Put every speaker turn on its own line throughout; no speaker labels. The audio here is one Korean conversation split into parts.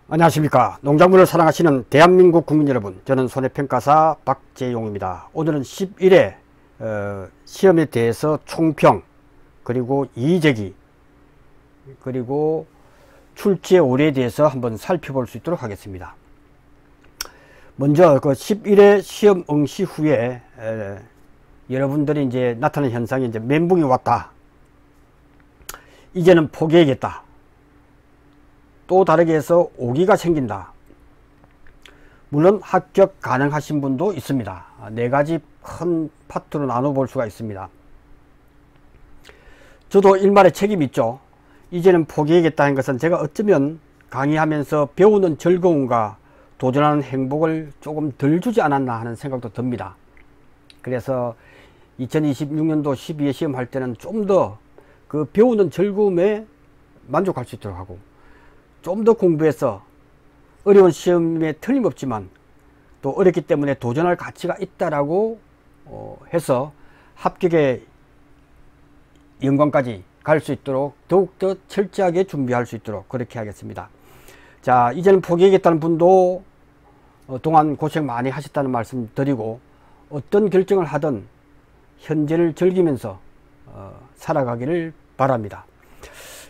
안녕하십니까. 농작물을 사랑하시는 대한민국 국민 여러분, 저는 손해평가사 박재용입니다. 오늘은 11회 시험에 대해서 총평, 그리고 이의제기, 그리고 출제 오류에 대해서 한번 살펴볼 수 있도록 하겠습니다. 먼저 그 11회 시험 응시 후에 여러분들이 이제 나타나는 현상이 이제 멘붕이 왔다, 이제는 포기해야겠다, 또 다르게 해서 오기가 생긴다. 물론 합격 가능하신 분도 있습니다. 네 가지 큰 파트로 나눠 볼 수가 있습니다. 저도 일말의 책임이 있죠. 이제는 포기하겠다 한 것은 제가 어쩌면 강의하면서 배우는 즐거움과 도전하는 행복을 조금 덜 주지 않았나 하는 생각도 듭니다. 그래서 2026년도 12회 시험 할 때는 좀 더 그 배우는 즐거움에 만족할 수 있도록 하고, 좀 더 공부해서 어려운 시험에 틀림없지만 또 어렵기 때문에 도전할 가치가 있다라고 해서 합격의 영광까지 갈 수 있도록 더욱더 철저하게 준비할 수 있도록 그렇게 하겠습니다. 자, 이제는 포기하겠다는 분도 동안 고생 많이 하셨다는 말씀 드리고, 어떤 결정을 하든 현재를 즐기면서 살아가기를 바랍니다.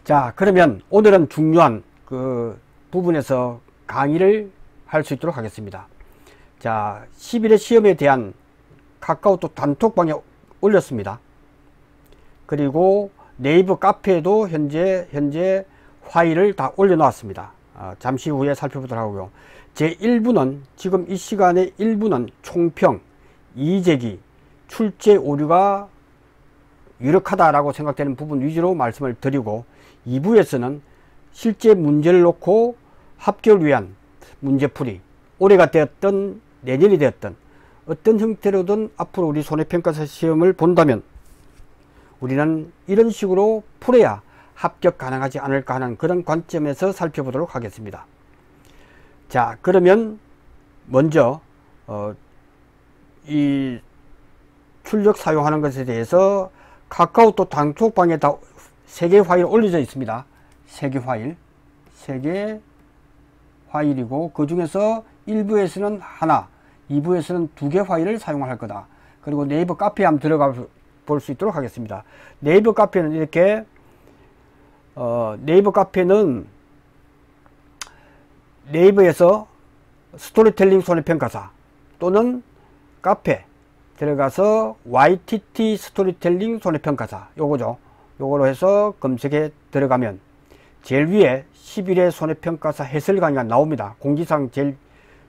자, 그러면 오늘은 중요한 그 부분에서 강의를 할 수 있도록 하겠습니다. 자, 11회 시험에 대한 카카오톡 단톡방에 올렸습니다. 그리고 네이버 카페에도 현재 파일을 다 올려놓았습니다. 잠시 후에 살펴보도록 하고요. 제 1부는, 지금 이 시간에 1부는 총평, 이의제기, 출제 오류가 유력하다라고 생각되는 부분 위주로 말씀을 드리고, 2부에서는 실제 문제를 놓고 합격을 위한 문제풀이, 올해가 되었든 내년이 되었든 어떤 형태로든 앞으로 우리 손해평가사 시험을 본다면 우리는 이런 식으로 풀어야 합격 가능하지 않을까 하는 그런 관점에서 살펴보도록 하겠습니다. 자, 그러면 먼저 이 출력 사용하는 것에 대해서 카카오톡 단톡방에 다 3개 파일 올려져 있습니다. 3개 파일이고, 그 중에서 1부에서는 하나, 2부에서는 2개 파일을 사용할 거다. 그리고 네이버 카페에 한번 들어가 볼 수 있도록 하겠습니다. 네이버 카페는 이렇게 네이버 카페는 네이버에서 스토리텔링 손해평가사 또는 카페 들어가서 YTT 스토리텔링 손해평가사, 요거죠. 요거로 해서 검색에 들어가면 제일 위에 11회 손해평가사 해설 강의가 나옵니다. 공지사항 제일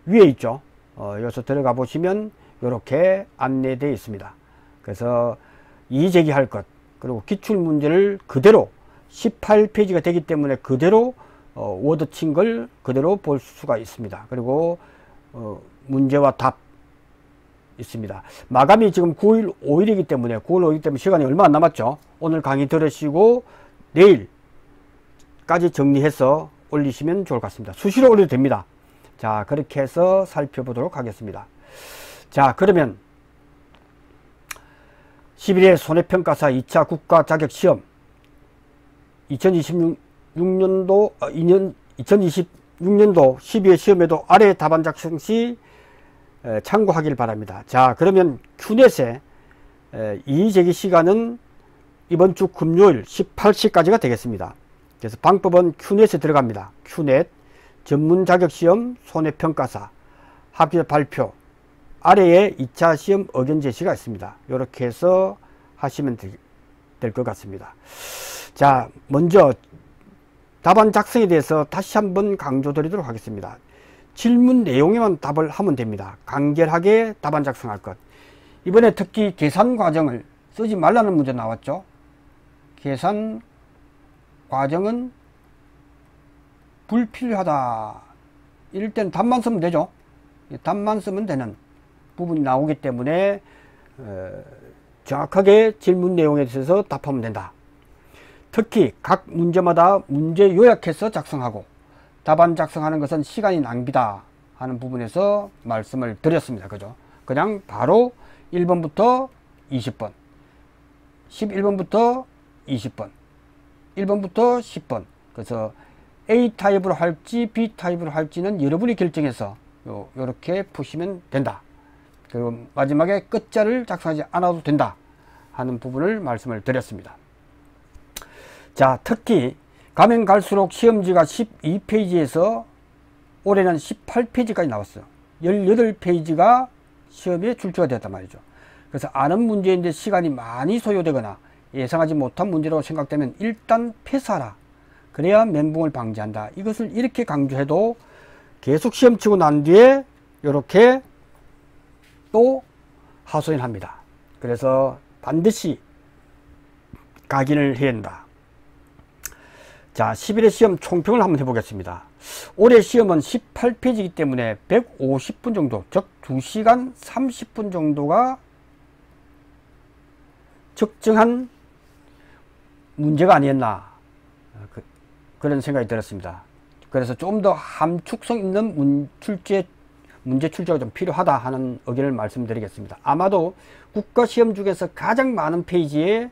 위에 있죠. 여기서 들어가 보시면 이렇게 안내되어 있습니다. 그래서 이의제기 할 것, 그리고 기출문제를 그대로 18페이지가 되기 때문에 그대로 워드 친 걸 그대로 볼 수가 있습니다. 그리고 문제와 답 있습니다. 마감이 지금 9일 5일이기 때문에 9월 5일 때문에 시간이 얼마 안 남았죠. 오늘 강의 들으시고 내일까지 정리해서 올리시면 좋을 것 같습니다. 수시로 올려도 됩니다. 자, 그렇게 해서 살펴보도록 하겠습니다. 자, 그러면 11회 손해평가사 2차 국가자격시험 2026년도 12회 시험에도 아래 답안 작성 시 참고하길 바랍니다. 자, 그러면 큐넷에 이의제기 시간은 이번 주 금요일 18시까지가 되겠습니다. 그래서 방법은 큐넷에 들어갑니다. 큐넷 전문자격시험 손해평가사 합격 발표 아래에 2차 시험 의견 제시가 있습니다. 이렇게 해서 하시면 될 것 같습니다. 자, 먼저 답안 작성에 대해서 다시 한번 강조드리도록 하겠습니다. 질문 내용에만 답을 하면 됩니다. 간결하게 답안 작성할 것. 이번에 특히 계산 과정을 쓰지 말라는 문제 나왔죠. 계산 과정은 불필요하다. 이럴 때는 답만 쓰면 되죠. 답만 쓰면 되는 부분이 나오기 때문에 정확하게 질문 내용에 있어서 답하면 된다. 특히 각 문제마다 문제 요약해서 작성하고, 답안 작성하는 것은 시간이 낭비다 하는 부분에서 말씀을 드렸습니다. 그죠? 그냥 바로 1번부터 20번, 11번부터 20번, 1번부터 10번, 그래서 A타입으로 할지 B타입으로 할지는 여러분이 결정해서 요렇게 푸시면 된다. 그리고 마지막에 끝자를 작성하지 않아도 된다 하는 부분을 말씀을 드렸습니다. 자, 특히 가면 갈수록 시험지가 12페이지에서 올해는 18페이지까지 나왔어요. 18페이지가 시험에 출제가 되었단 말이죠. 그래서 아는 문제인데 시간이 많이 소요되거나 예상하지 못한 문제라고 생각되면 일단 패스하라. 그래야 멘붕을 방지한다. 이것을 이렇게 강조해도 계속 시험 치고 난 뒤에 이렇게 또 하소연합니다. 그래서 반드시 각인을 해야 한다. 자, 11회 시험 총평을 한번 해보겠습니다. 올해 시험은 18페이지이기 때문에 150분 정도, 즉 2시간 30분 정도가 적정한 문제가 아니었나 그런 생각이 들었습니다. 그래서 좀 더 함축성 있는 문제 출제가 좀 필요하다 하는 의견을 말씀드리겠습니다. 아마도 국가시험 중에서 가장 많은 페이지에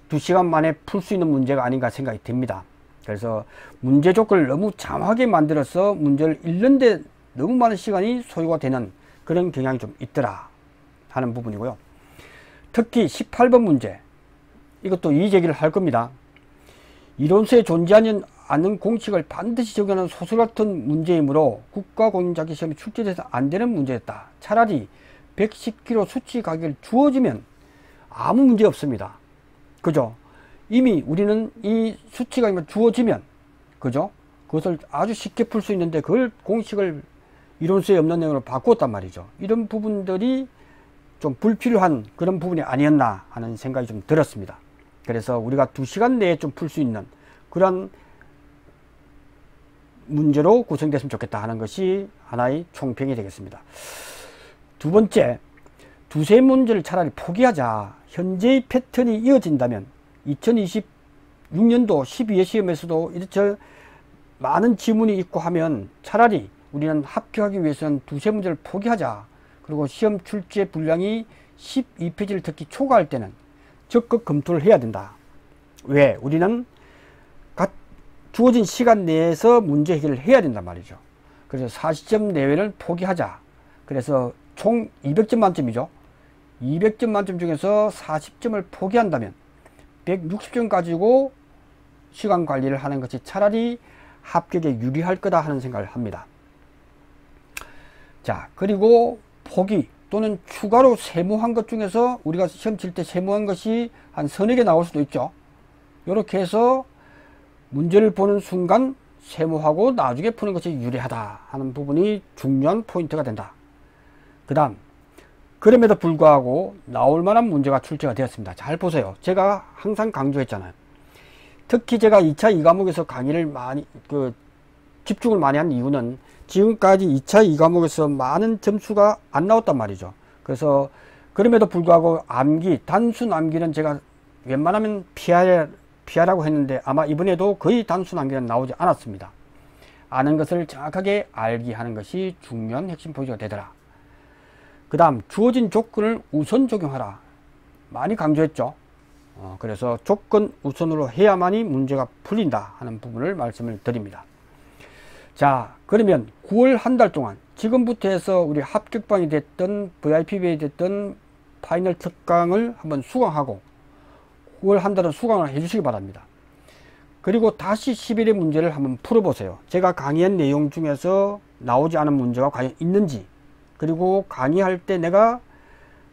2시간 만에 풀 수 있는 문제가 아닌가 생각이 듭니다. 그래서 문제 조건을 너무 장하게 만들어서 문제를 읽는데 너무 많은 시간이 소요가 되는 그런 경향이 좀 있더라 하는 부분이고요. 특히 18번 문제, 이것도 이의제기를 할 겁니다. 이론서에 존재하지 않는 공식을 반드시 적용하는 소설 같은 문제이므로 국가공인자격시험에 출제돼서 안 되는 문제였다. 차라리 110kg 수치 가격을 주어지면 아무 문제 없습니다. 그죠? 이미 우리는 이 수치가 주어지면, 그죠? 그것을 아주 쉽게 풀 수 있는데 그걸 공식을 이론서에 없는 내용으로 바꾸었단 말이죠. 이런 부분들이 좀 불필요한 그런 부분이 아니었나 하는 생각이 좀 들었습니다. 그래서 우리가 2시간 내에 좀 풀 수 있는 그런 문제로 구성됐으면 좋겠다 하는 것이 하나의 총평이 되겠습니다. 두 번째, 두세 문제를 차라리 포기하자. 현재의 패턴이 이어진다면 2026년도 12회 시험에서도 이렇게 많은 지문이 있고 하면 차라리 우리는 합격하기 위해서는 두세 문제를 포기하자. 그리고 시험 출제 분량이 12페이지를 특히 초과할 때는 적극 검토를 해야 된다. 왜? 우리는 주어진 시간 내에서 문제 해결을 해야 된단 말이죠. 그래서 40점 내외를 포기하자. 그래서 총 200점 만점이죠. 200점 만점 중에서 40점을 포기한다면 160점 가지고 시간 관리를 하는 것이 차라리 합격에 유리할 거다 하는 생각을 합니다. 자, 그리고 포기 또는 추가로 세무한 것 중에서 우리가 시험 칠 때 세무한 것이 한 서너 개 나올 수도 있죠. 이렇게 해서 문제를 보는 순간 세무하고 나중에 푸는 것이 유리하다 하는 부분이 중요한 포인트가 된다. 그 다음, 그럼에도 불구하고 나올 만한 문제가 출제가 되었습니다. 잘 보세요. 제가 항상 강조했잖아요. 특히 제가 2차 2과목에서 강의를 집중을 많이 한 이유는 지금까지 2차 2과목에서 많은 점수가 안 나왔단 말이죠. 그래서 그럼에도 불구하고 암기, 단순 암기는 제가 웬만하면 피하라고 했는데 아마 이번에도 거의 단순 암기는 나오지 않았습니다. 아는 것을 정확하게 알기 하는 것이 중요한 핵심 포인트가 되더라. 그 다음, 주어진 조건을 우선 적용하라. 많이 강조했죠. 그래서 조건 우선으로 해야만이 문제가 풀린다 하는 부분을 말씀을 드립니다. 자, 그러면 9월 한 달 동안 지금부터 해서 우리 합격반이 됐던 VIP반이 됐던 파이널 특강을 한번 수강하고 9월 한 달은 수강을 해 주시기 바랍니다. 그리고 다시 11회 문제를 한번 풀어보세요. 제가 강의한 내용 중에서 나오지 않은 문제가 과연 있는지, 그리고 강의할 때 내가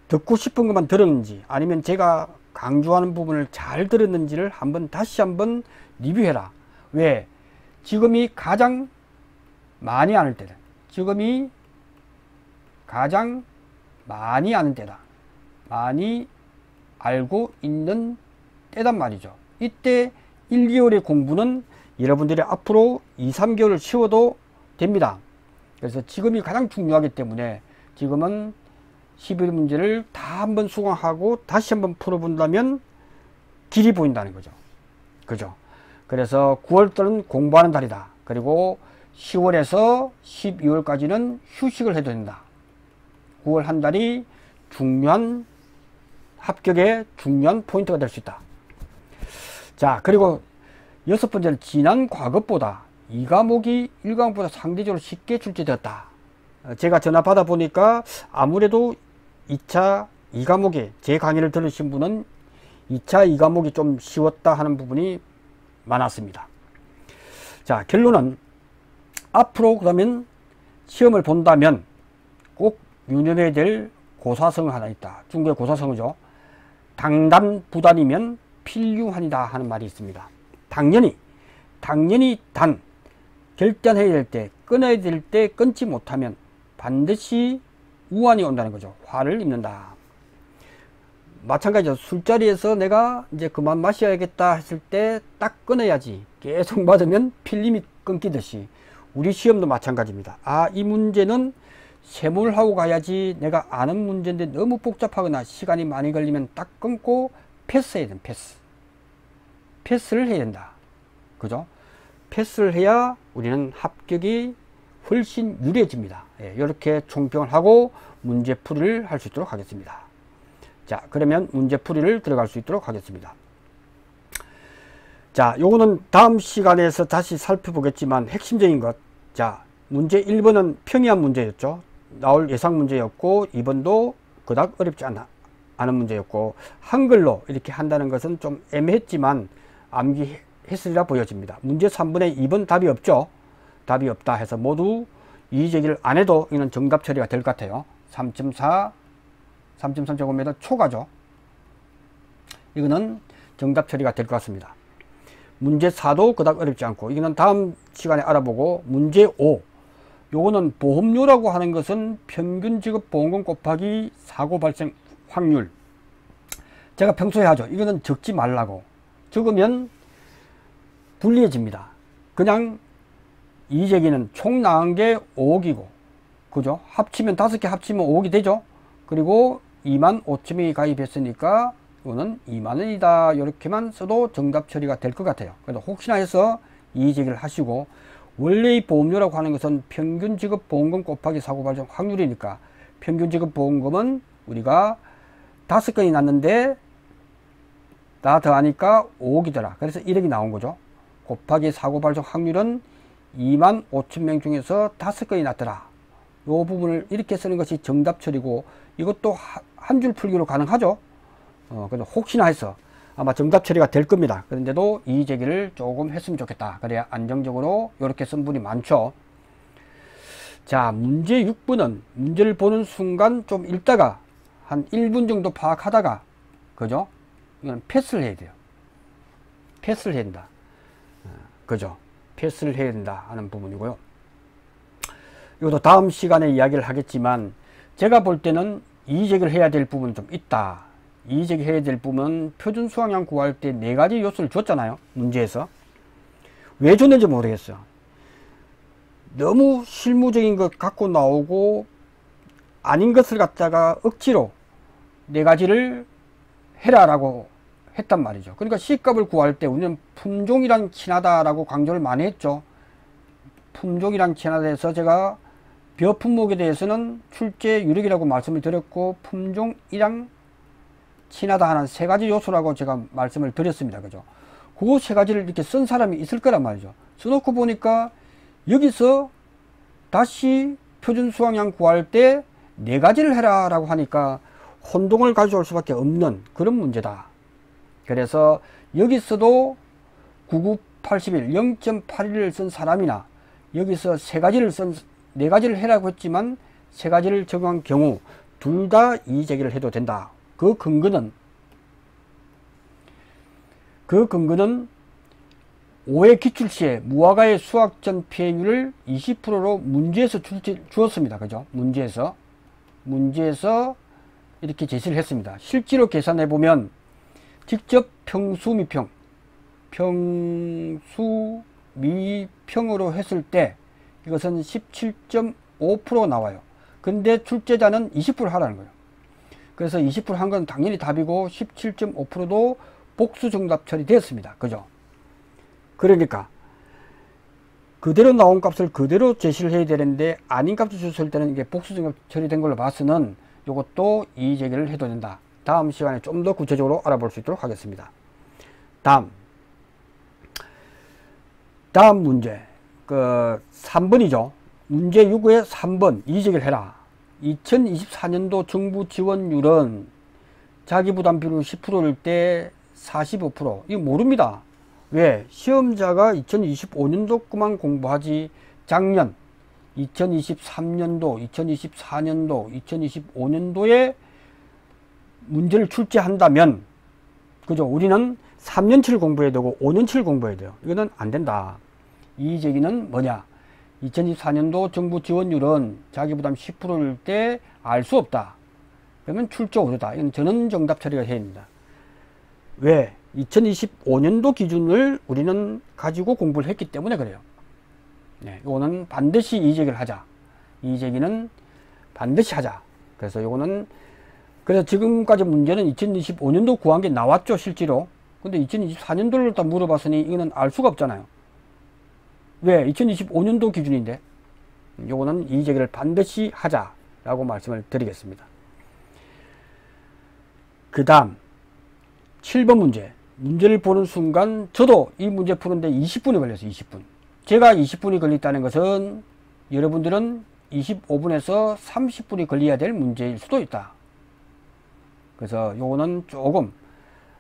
듣고 싶은 것만 들었는지 아니면 제가 강조하는 부분을 잘 들었는지를 다시 한번 리뷰해라. 왜? 지금이 가장 많이 아는 때다. 지금이 가장 많이 아는 때다. 많이 알고 있는 때단 말이죠. 이때 1, 2월의 공부는 여러분들이 앞으로 2, 3개월을 쉬어도 됩니다. 그래서 지금이 가장 중요하기 때문에 지금은 11 문제를 다 한번 수강하고 다시 한번 풀어본다면 길이 보인다는 거죠. 그죠? 그래서 9월달은 공부하는 달이다. 그리고 10월에서 12월까지는 휴식을 해도 된다. 9월 한 달이 중요한 합격의 중요한 포인트가 될 수 있다. 자, 그리고 여섯 번째는 지난 과거보다 이 과목이 1과목보다 상대적으로 쉽게 출제되었다. 제가 전화 받아 보니까 아무래도 2차 2과목에 제 강의를 들으신 분은 2차 2과목이 좀 쉬웠다 하는 부분이 많았습니다. 자, 결론은 앞으로 그러면 시험을 본다면 꼭 유념해야 될 고사성 하나 있다. 중국의 고사성어죠. 당단부단이면 필요하니다 하는 말이 있습니다. 당연히 단 결단해야 될 때, 끊어야 될 때 끊지 못하면 반드시 우환이 온다는 거죠. 화를 입는다. 마찬가지죠. 술자리에서 내가 이제 그만 마셔야겠다 했을 때 딱 끊어야지. 계속 맞으면 필름이 끊기듯이 우리 시험도 마찬가지입니다. 아, 이 문제는 세모를 가야지. 내가 아는 문제인데 너무 복잡하거나 시간이 많이 걸리면 딱 끊고 패스해야 된다. 패스를 해야 된다. 그죠? 패스를 해야 우리는 합격이 훨씬 유리해집니다. 예, 이렇게 총평을 하고 문제풀이를 할 수 있도록 하겠습니다. 자, 그러면 문제풀이를 들어갈 수 있도록 하겠습니다. 자, 요거는 다음 시간에서 다시 살펴보겠지만 핵심적인 것. 자, 문제 1번은 평이한 문제였죠. 나올 예상 문제였고 2번도 그닥 어렵지 않은 문제였고 한글로 이렇게 한다는 것은 좀 애매했지만 암기했으리라 보여집니다. 문제 3번에 2번 답이 없죠. 답이 없다 해서 모두 이의제기를 안 해도 이는 정답 처리가 될 것 같아요. 3.4 3.3제곱미터 초과죠. 이거는 정답 처리가 될 것 같습니다. 문제 4도 그닥 어렵지 않고 이거는 다음 시간에 알아보고 문제 5 요거는 보험료라고 하는 것은 평균 지급 보험금 곱하기 사고 발생 확률. 제가 평소에 하죠. 이거는 적지 말라고. 적으면 불리해집니다. 그냥 이의제기는 총 나온 게 5억이고 그죠? 합치면 5개 합치면 5억이 되죠. 그리고 25,000명이 가입했으니까 이거는 2만원이다. 이렇게만 써도 정답 처리가 될 것 같아요. 그래서 혹시나 해서 이의제기를 하시고 원래의 보험료라고 하는 것은 평균 지급 보험금 곱하기 사고 발생 확률이니까 평균 지급 보험금은 우리가 5건이 났는데 다 더하니까 5억이더라. 그래서 1억이 나온 거죠. 곱하기 사고 발생 확률은 25,000명 중에서 5건이 났더라. 이 부분을 이렇게 쓰는 것이 정답 처리고 이것도 한 줄 풀기로 가능하죠. 그래서 혹시나 해서 아마 정답 처리가 될 겁니다. 그런데도 이의제기를 조금 했으면 좋겠다. 그래야 안정적으로 이렇게 쓴 분이 많죠. 자, 문제 6번은 문제를 보는 순간 좀 읽다가 한 1분 정도 파악하다가 그죠? 이건 패스를 해야 돼요. 패스를 해야 된다. 그죠? 패스를 해야 된다 하는 부분이고요. 이것도 다음 시간에 이야기를 하겠지만 제가 볼 때는 이의제기를 해야 될 부분이 좀 있다. 이의제기 해야 될 부분은 표준 수학량 구할 때 4가지 요소를 줬잖아요. 문제에서. 왜 줬는지 모르겠어요. 너무 실무적인 것 갖고 나오고 아닌 것을 갖다가 억지로 4가지를 해라라고 했단 말이죠. 그러니까 C값을 구할 때 우리는 품종이랑 친하다라고 강조를 많이 했죠. 품종이랑 친하다 해서 제가 벼 품목에 대해서는 출제 유력이라고 말씀을 드렸고 품종이랑 친하다 하는 3가지 요소라고 제가 말씀을 드렸습니다. 그죠? 그 3가지를 이렇게 쓴 사람이 있을 거란 말이죠. 써놓고 보니까 여기서 다시 표준 수확량 구할 때 4가지를 해라 라고 하니까 혼동을 가져올 수밖에 없는 그런 문제다. 그래서 여기서도 9981 0.81을 쓴 사람이나 여기서 4가지를 해라고 했지만 3가지를 적용한 경우 둘 다 이의제기를 해도 된다. 그 근거는 5회 기출시에 무화과의 수확전 피해율을 20%로 문제에서 주었습니다. 그죠? 문제에서 이렇게 제시를 했습니다. 실제로 계산해 보면 직접 평수미평으로 했을 때 이것은 17.5% 나와요. 근데 출제자는 20% 하라는 거예요. 그래서 20% 한 건 당연히 답이고 17.5%도 복수 정답 처리되었습니다. 그죠? 그러니까 그대로 나온 값을 그대로 제시를 해야 되는데 아닌 값을 줬을 때는 이게 복수 정답 처리된 걸로 봐서는 이것도 이의제기를 해도 된다. 다음 시간에 좀 더 구체적으로 알아볼 수 있도록 하겠습니다. 다음 다음 문제, 3번이죠. 문제 6의 3번, 이의제기를 해라. 2024년도 정부 지원율은 자기부담 비율 10%일 때 45%. 이거 모릅니다. 왜? 시험자가 2025년도 만 공부하지 작년 2023년도, 2024년도, 2025년도에 문제를 출제한다면, 그죠? 우리는 3년치를 공부해야 되고 5년치를 공부해야 돼요. 이거는 안 된다. 이의제기는 뭐냐? 2024년도 정부 지원율은 자기부담 10%일 때 알 수 없다. 그러면 출제 오류다. 이건 전원 정답 처리가 해야 됩니다. 왜? 2025년도 기준을 우리는 가지고 공부를 했기 때문에 그래요. 네, 이거는 반드시 이의제기를 하자. 이의제기는 반드시 하자. 그래서 이거는, 그래서 지금까지 문제는 2025년도 구한 게 나왔죠, 실제로. 근데 2024년도를 다 물어봤으니 이거는 알 수가 없잖아요. 왜? 2025년도 기준인데. 요거는 이의제기를 반드시 하자라고 말씀을 드리겠습니다. 그 다음 7번 문제. 문제를 보는 순간 저도 이 문제 푸는데 20분이 걸렸어요. 20분. 제가 20분이 걸렸다는 것은 여러분들은 25분에서 30분이 걸려야 될 문제일 수도 있다. 그래서 요거는 조금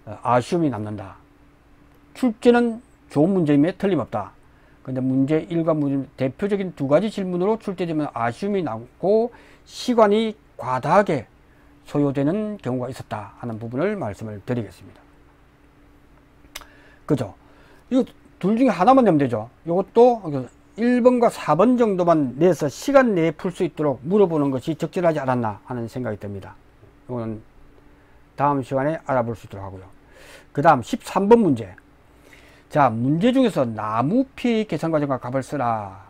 아쉬움이 남는다. 출제는 좋은 문제임에 틀림없다. 근데 문제 1과 문제 대표적인 두 가지 질문으로 출제되면 아쉬움이 남고 시간이 과다하게 소요되는 경우가 있었다 하는 부분을 말씀을 드리겠습니다. 그죠? 이거 둘 중에 하나만 내면 되죠. 이것도 1번과 4번 정도만 내서 시간 내에 풀 수 있도록 물어보는 것이 적절하지 않았나 하는 생각이 듭니다. 이거는 다음 시간에 알아볼 수 있도록 하고요. 그 다음 13번 문제. 자, 문제 중에서 나무 피해 계산 과정과 값을 쓰라.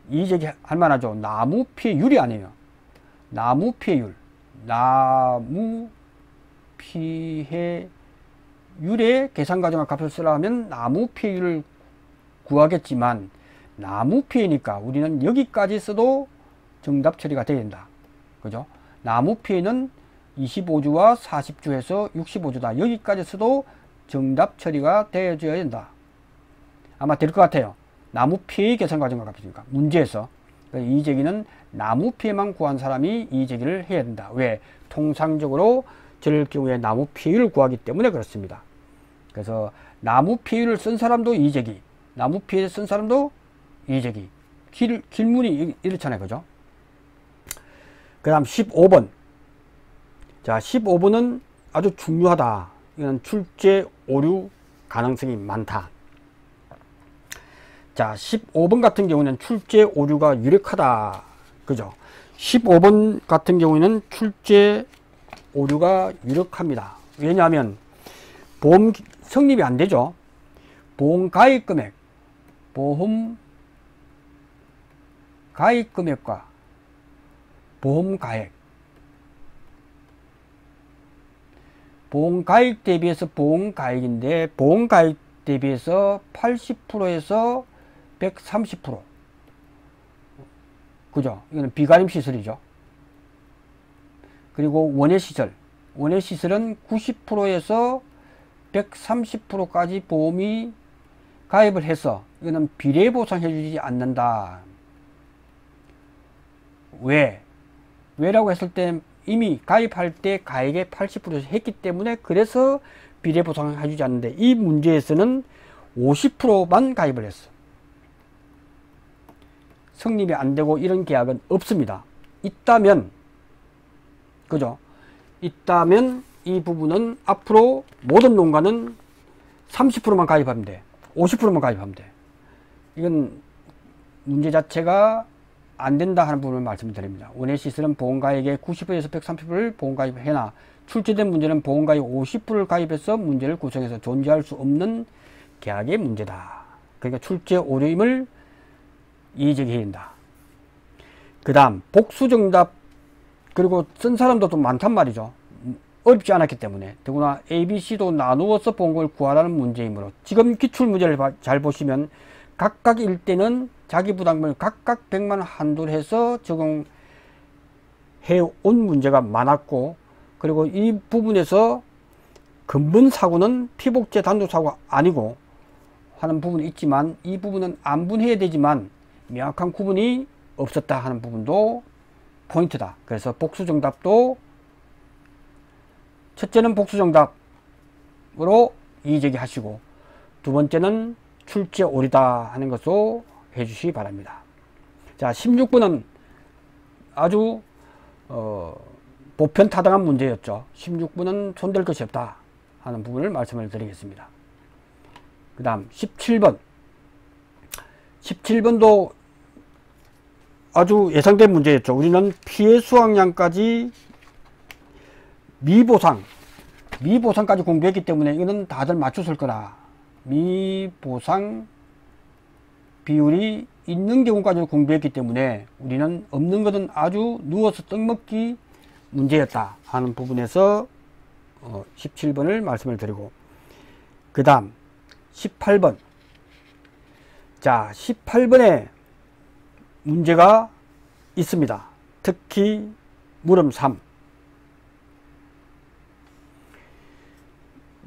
이의제기 할 만하죠. 나무 피해율이 아니에요. 나무 피해율. 나무 피해율의 계산 과정과 값을 쓰라 하면 나무 피해율을 구하겠지만, 나무 피해니까 우리는 여기까지 써도 정답 처리가 되어야 된다. 그죠? 나무 피해는 25주와 40주에서 65주다. 여기까지 써도 정답 처리가 되어줘야 된다. 아마 될 것 같아요. 나무 피해의 계산 과정과 값이니까. 문제에서. 이의제기는 나무 피해만 구한 사람이 이의제기를 해야 된다. 왜? 통상적으로 저럴 경우에 나무 피해율을 구하기 때문에 그렇습니다. 그래서 나무 피해율을 쓴 사람도 이의제기, 나무 피해를 쓴 사람도 이의제기. 길문이 이렇잖아요. 그죠? 그 다음 15번. 자, 15번은 아주 중요하다. 이건 출제 오류 가능성이 많다. 자, 15번 같은 경우는 출제 오류가 유력하다. 그죠? 15번 같은 경우에는 출제 오류가 유력합니다. 왜냐하면 보험 성립이 안 되죠. 보험 가입 금액, 보험 가입 금액과 보험 가액, 보험 가입 대비해서 보험 가액인데, 보험 가입 대비해서 80%에서 130%. 그죠? 이거는 비가림 시설이죠. 그리고 원예 시설. 원예 시설은 90%에서 130%까지 보험이 가입을 해서 이거는 비례 보상해 주지 않는다. 왜? 왜라고 했을 때 이미 가입할 때 가액의 80%에서 했기 때문에 그래서 비례 보상을 해주지 않는데, 이 문제에서는 50%만 가입을 했어. 성립이 안 되고 이런 계약은 없습니다. 있다면, 그죠? 있다면 이 부분은 앞으로 모든 농가는 30%만 가입하면 돼. 50%만 가입하면 돼. 이건 문제 자체가 안 된다 하는 부분을 말씀드립니다. 원예시설은 보험가액의 90%에서 130%를 보험가입해나 출제된 문제는 보험가액 50%를 가입해서 문제를 구성해서 존재할 수 없는 계약의 문제다. 그러니까 출제 오류임을 이의제기해야 된다. 그 다음 복수정답, 그리고 쓴 사람도 좀 많단 말이죠. 어렵지 않았기 때문에. 더구나 ABC도 나누어서 보험금을 구하라는 문제이므로, 지금 기출문제를 잘 보시면 각각 일대는 자기부담금을 각각 100만 한도로 해서 적용해 온 문제가 많았고, 그리고 이 부분에서 근본 사고는 피복제 단독 사고가 아니고 하는 부분이 있지만 이 부분은 안분해야 되지만 명확한 구분이 없었다 하는 부분도 포인트다. 그래서 복수정답도 첫째는 복수정답으로 이의제기 하시고 두 번째는 출제 오류다 하는 것으로 해주시기 바랍니다. 자, 16번은 아주 보편타당한 문제였죠. 16번은 손댈 것이 없다 하는 부분을 말씀을 드리겠습니다. 그 다음 17번. 17번도 아주 예상된 문제였죠. 우리는 피해 수확량까지 미보상까지 공부했기 때문에 이거는 다들 맞췄을 거라. 미보상 비율이 있는 경우까지 공부했기 때문에 우리는 없는 것은 아주 누워서 떡먹기 문제였다 하는 부분에서 17번을 말씀을 드리고, 그 다음 18번. 자, 18번에 문제가 있습니다. 특히 물음 3.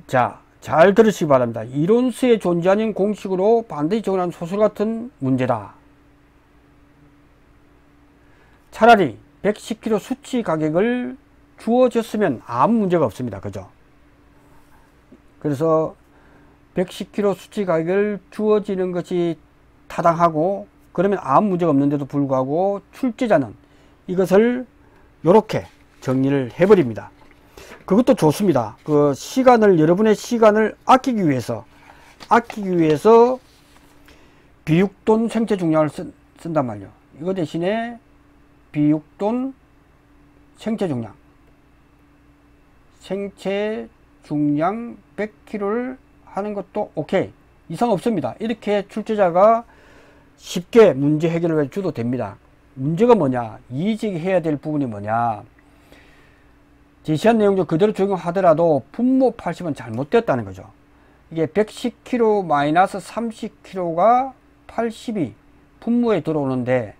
자, 잘 들으시기 바랍니다. 이론서에 존재하는 공식으로 반드시 적용한 소설 같은 문제다. 차라리 110kg 수치 가격을 주어졌으면 아무 문제가 없습니다. 그죠? 그래서 110kg 수치 가격을 주어지는 것이 타당하고 그러면 아무 문제가 없는데도 불구하고 출제자는 이것을 이렇게 정리를 해버립니다. 그것도 좋습니다. 그 시간을, 여러분의 시간을 아끼기 위해서 비육돈 생체 중량을 쓴단 말이에요. 이거 대신에 비육돈 생체 중량 100kg를 하는 것도 오케이, 이상 없습니다. 이렇게 출제자가 쉽게 문제 해결을 해줘도 됩니다. 문제가 뭐냐, 이의제기 해야 될 부분이 뭐냐, 제시한 내용도 그대로 적용하더라도 분모 80은 잘못되었다는 거죠. 이게 110kg 마이너스 30kg가 80이 분모에 들어오는데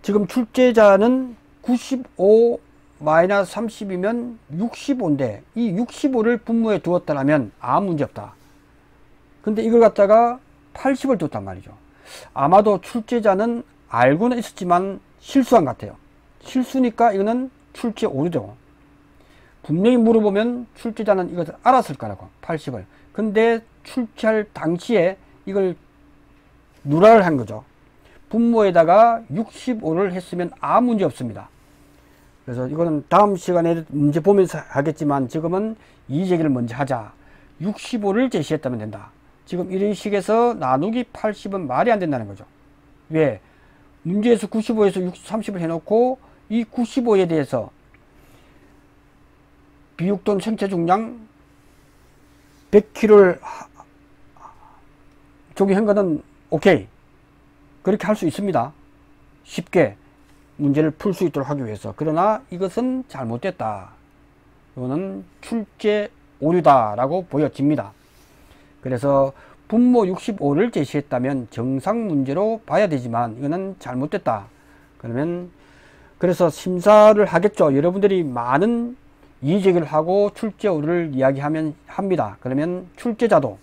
지금 출제자는 95 마이너스 30이면 65인데 이 65를 분모에 두었다면 아무 문제 없다. 근데 이걸 갖다가 80을 뒀단 말이죠. 아마도 출제자는 알고는 있었지만 실수한 것 같아요. 실수니까 이거는 출제 오류죠. 분명히 물어보면 출제자는 이것을 알았을 거라고, 80을. 근데 출제할 당시에 이걸 누락을 한 거죠. 분모에다가 65를 했으면 아무 문제 없습니다. 그래서 이거는 다음 시간에 문제 보면서 하겠지만 지금은 이의제기를 먼저 하자. 65를 제시했다면 된다. 지금 이런 식에서 나누기 80은 말이 안 된다는 거죠. 왜? 문제에서 95에서 30을 해놓고 이 95에 대해서 비육돈 생체 중량 100kg를 적용한 거는 오케이, 그렇게 할 수 있습니다. 쉽게 문제를 풀 수 있도록 하기 위해서. 그러나 이것은 잘못됐다, 이거는 출제 오류다 라고 보여집니다. 그래서 분모 65를 제시했다면 정상 문제로 봐야 되지만 이거는 잘못됐다. 그래서 심사를 하겠죠. 여러분들이 많은 이의제기를 하고 출제 오류를 이야기하면 합니다. 그러면 출제자도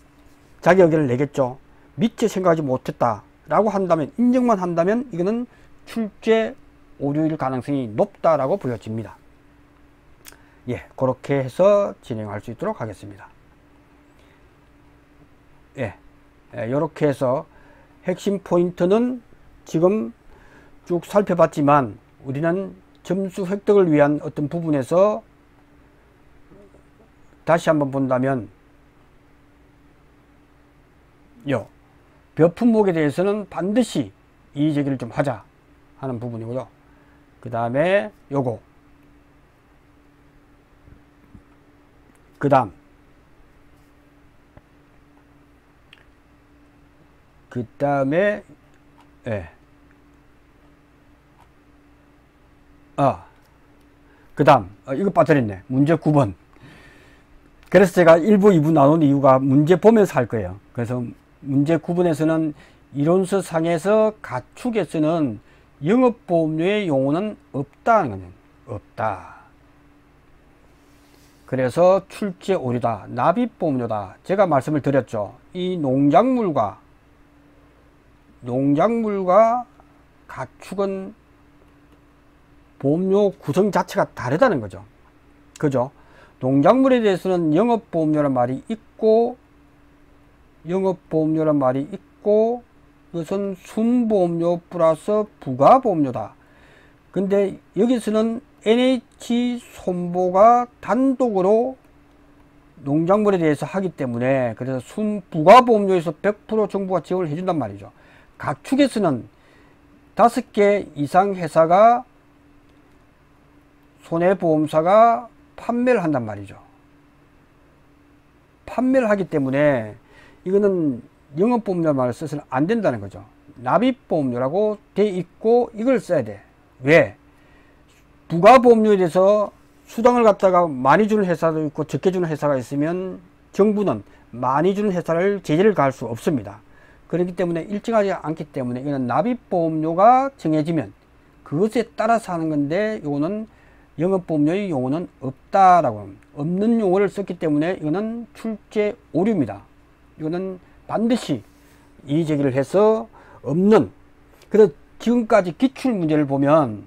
자기 의견을 내겠죠. 미처 생각하지 못했다 라고 한다면, 인정만 한다면 이거는 출제 오류일 가능성이 높다라고 보여집니다. 예, 그렇게 해서 진행할 수 있도록 하겠습니다. 예, 이렇게 해서 핵심 포인트는 지금 쭉 살펴봤지만 우리는 점수 획득을 위한 어떤 부분에서 다시 한번 본다면 몇 품목에 대해서는 반드시 이의제기를 좀 하자 하는 부분이고요. 그 다음에 요거, 그 다음에 이거 빠뜨렸네. 문제 9번. 그래서 제가 1부, 2부 나눈 이유가 문제 보면서 할 거예요. 그래서 문제 9번에서는 이론서 상에서 가축에 쓰는 영업보험료의 용어는 없다는 거는 없다. 그래서 출제 오류다, 납입보험료다. 제가 말씀을 드렸죠. 이 농작물과 가축은 보험료 구성 자체가 다르다는 거죠. 그죠? 농작물에 대해서는 영업보험료란 말이 있고, 이것은 순보험료 플러스 부가보험료다. 근데 여기서는 NH손보가 단독으로 농작물에 대해서 하기 때문에, 그래서 부가보험료에서 100% 정부가 지원을 해준단 말이죠. 가축에서는 5개 이상 회사가, 손해보험사가 판매를 한단 말이죠. 판매를 하기 때문에 이거는 영업보험료 말을 써서는 안 된다는 거죠. 납입보험료라고 돼 있고 이걸 써야 돼. 왜? 부가보험료에 대해서 수당을 갖다가 많이 주는 회사도 있고 적게 주는 회사가 있으면 정부는 많이 주는 회사를 제재를 가할 수 없습니다. 그렇기 때문에 일정하지 않기 때문에 이거는 납입보험료가 정해지면 그것에 따라서 하는 건데, 이거는 영업보험료의 용어는 없다라고 합니다. 없는 용어를 썼기 때문에 이거는 출제 오류입니다. 이거는 반드시 이의제기를 해서 없는. 그래서 지금까지 기출문제를 보면,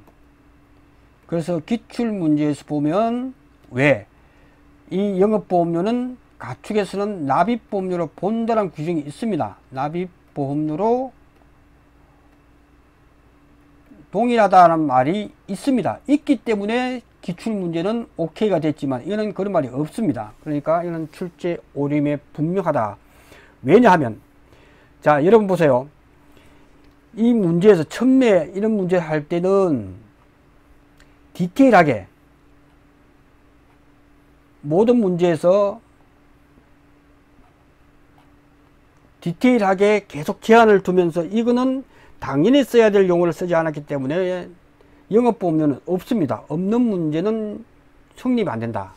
그래서 기출문제에서 보면 왜 이 영업보험료는 가축에서는 납입보험료로 본다는 규정이 있습니다. 납입보험료로 동일하다는 말이 있습니다. 있기 때문에 기출문제는 오케이가 됐지만 이거는 그런 말이 없습니다. 그러니까 이거는 출제 오림에 분명하다. 왜냐하면, 자, 여러분 보세요. 이 문제에서 처음에 이런 문제 할 때는 디테일하게 모든 문제에서 디테일하게 계속 제한을 두면서 이거는 당연히 써야 될 용어를 쓰지 않았기 때문에 영업보험료는 없습니다. 없는 문제는 성립이 안 된다.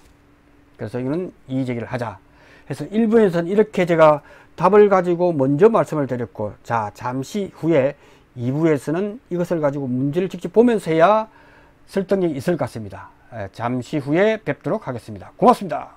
그래서 이거는 이의제기를 하자. 그래서 1부에서는 이렇게 제가 답을 가지고 먼저 말씀을 드렸고, 자, 잠시 후에 2부에서는 이것을 가지고 문제를 직접 보면서 해야 설득력이 있을 것 같습니다. 잠시 후에 뵙도록 하겠습니다. 고맙습니다.